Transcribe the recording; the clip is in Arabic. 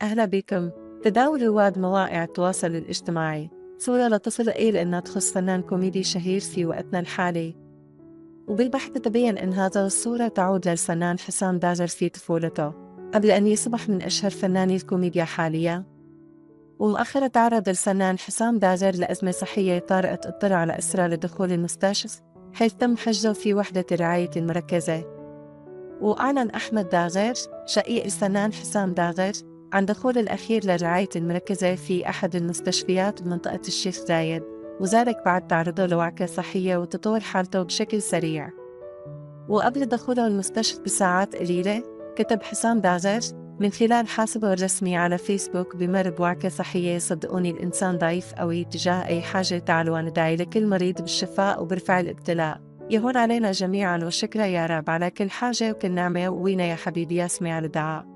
أهلا بكم. تداول رواد مواقع التواصل الاجتماعي صورة لطفل رقيق إنها تخص فنان كوميدي شهير في وقتنا الحالي، وبالبحث تبين إن هذا الصورة تعود للفنان حسام داجر في طفولته قبل أن يصبح من أشهر فناني الكوميديا حاليا. ومؤخرا تعرض الفنان حسام داجر لأزمة صحية طارئة اضطر على أسرى لدخول المستشفى، حيث تم حجزه في وحدة الرعاية المركزة. وأعلن أحمد داغر شقيق الفنان حسام داغر عن دخول الأخير للرعاية المركزة في أحد المستشفيات بمنطقة الشيخ زايد، وذلك بعد تعرضه لوعكة صحية وتطور حالته بشكل سريع. وقبل دخوله المستشفى بساعات قليلة كتب حسام داغر من خلال حاسبه الرسمي على فيسبوك: بمر بوعكة صحية، صدقوني الإنسان ضعيف قوي تجاه أي حاجة، تعالوا ندعي لكل مريض بالشفاء وبرفع الابتلاء. يهون علينا جميعا، والشكر يا رب على كل حاجة وكل نعمة، ووينا يا حبيبي يا سميع الدعاء.